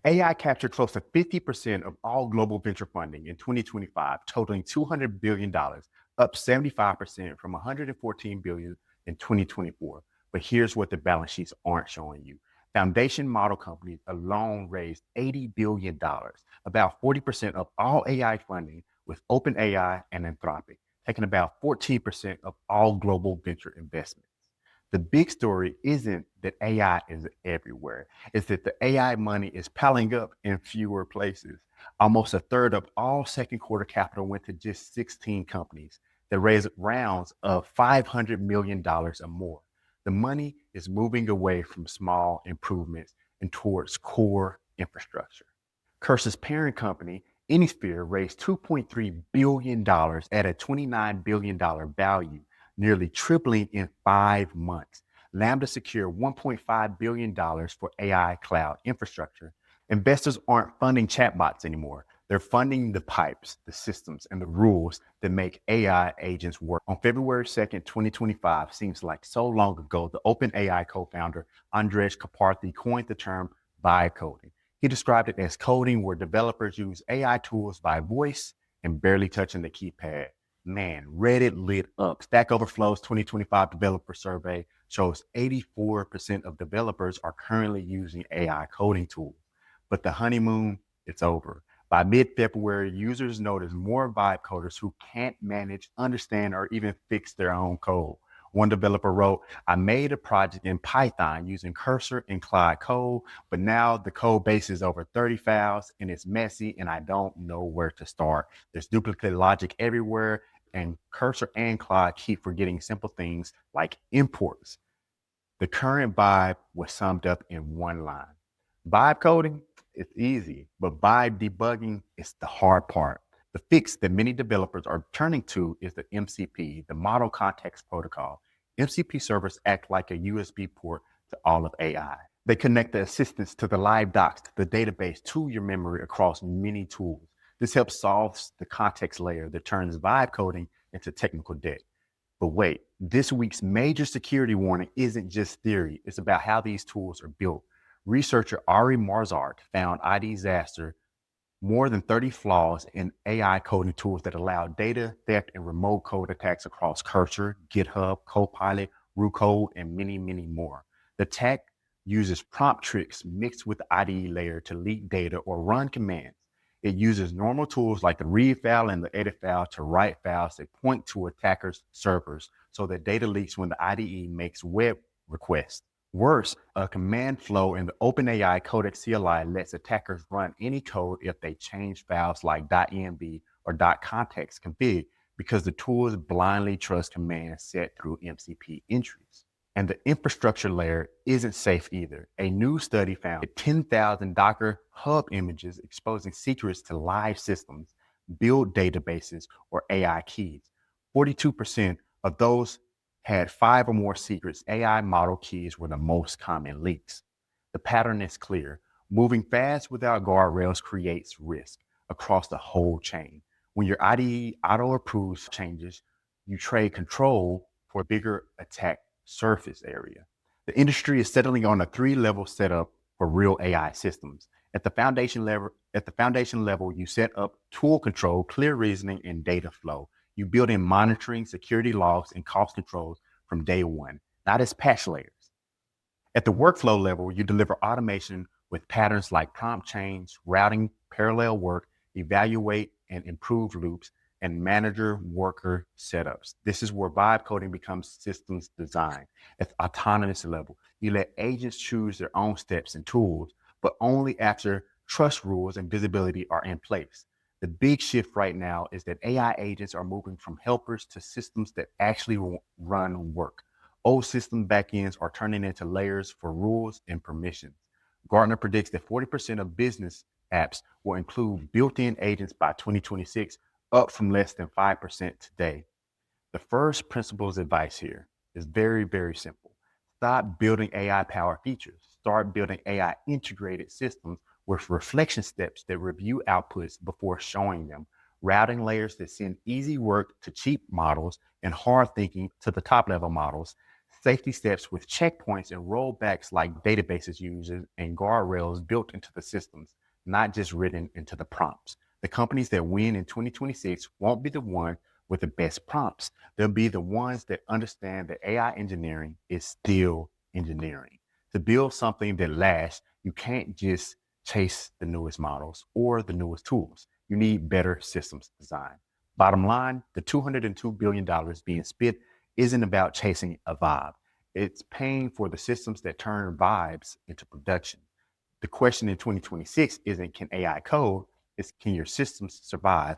AI captured close to 50% of all global venture funding in 2025, totaling $200 billion, up 75% from $114 billion in 2024. But here's what the balance sheets aren't showing you. Foundation model companies alone raised $80 billion, about 40% of all AI funding, with OpenAI and Anthropic, taking about 14% of all global venture investments. The big story isn't that AI is everywhere. It's that the AI money is piling up in fewer places. Almost a third of all second quarter capital went to just 16 companies that raised rounds of $500 million or more. The money is moving away from small improvements and towards core infrastructure. Curse's parent company, Anysphere, raised $2.3 billion at a $29 billion value, nearly tripling in 5 months. Lambda secured $1.5 billion for AI cloud infrastructure. Investors aren't funding chatbots anymore. They're funding the pipes, the systems, and the rules that make AI agents work. On February 2nd, 2025, seems like so long ago, the OpenAI co-founder Andrej Karpathy coined the term vibe coding. He described it as coding where developers use AI tools by voice and barely touching the keypad. Man, Reddit lit up. Stack Overflow's 2025 developer survey shows 84% of developers are currently using AI coding tools. But the honeymoon, it's over. By mid-February, users noticed more vibe coders who can't manage, understand, or even fix their own code. One developer wrote, I made a project in Python using Cursor and Claude Code, but now the code base is over 30 files and it's messy and I don't know where to start. There's duplicate logic everywhere, and Cursor and Claude keep forgetting simple things like imports. The current vibe was summed up in one line. Vibe coding, it's easy, but vibe debugging is the hard part. The fix that many developers are turning to is the MCP, the Model Context Protocol. MCP servers act like a USB port to all of AI. They connect the assistants to the live docs, to the database, to your memory across many tools. This helps solve the context layer that turns vibe coding into technical debt. But wait, this week's major security warning isn't just theory. It's about how these tools are built. Researcher Ari Marzart found iDisaster more than 30 flaws in AI coding tools that allow data theft and remote code attacks across Cursor, GitHub, Copilot, RuCode, and many, many more. The tech uses prompt tricks mixed with the IDE layer to leak data or run commands. It uses normal tools like the read file and the edit file to write files that point to attackers' servers so that data leaks when the IDE makes web requests. Worse, a command flow in the OpenAI Codex CLI lets attackers run any code if they change files like .env or .context config because the tools blindly trust commands set through MCP entries. And the infrastructure layer isn't safe either. A new study found 10,000 Docker Hub images exposing secrets to live systems, build databases, or AI keys. 42% of those had 5 or more secrets. AI model keys were the most common leaks. The pattern is clear. Moving fast without guardrails creates risk across the whole chain. When your IDE auto-approves changes, you trade control for a bigger attack surface area. The industry is settling on a 3-level setup for real AI systems. At the foundation level, you set up tool control, clear reasoning, and data flow. You build in monitoring, security logs, and cost controls from day one, not as patch layers. At the workflow level, you deliver automation with patterns like prompt change, routing, parallel work, evaluate and improve loops, and manager worker setups. This is where vibe coding becomes systems design. At the autonomous level, you let agents choose their own steps and tools, but only after trust rules and visibility are in place. The big shift right now is that AI agents are moving from helpers to systems that actually run work. Old system backends are turning into layers for rules and permissions. Gartner predicts that 40% of business apps will include built-in agents by 2026, up from less than 5% today. The first principles advice here is very, very simple. Stop building AI-powered features. Start building AI integrated systems with reflection steps that review outputs before showing them, routing layers that send easy work to cheap models and hard thinking to the top level models. safety steps with checkpoints and rollbacks like databases users and guardrails built into the systems, not just written into the prompts. The companies that win in 2026 won't be the ones with the best prompts. They'll be the ones that understand that AI engineering is still engineering. To build something that lasts, you can't just chase the newest models or the newest tools. You need better systems design. Bottom line, the $202 billion being spent isn't about chasing a vibe. It's paying for the systems that turn vibes into production. The question in 2026 isn't can AI code, it's can your systems survive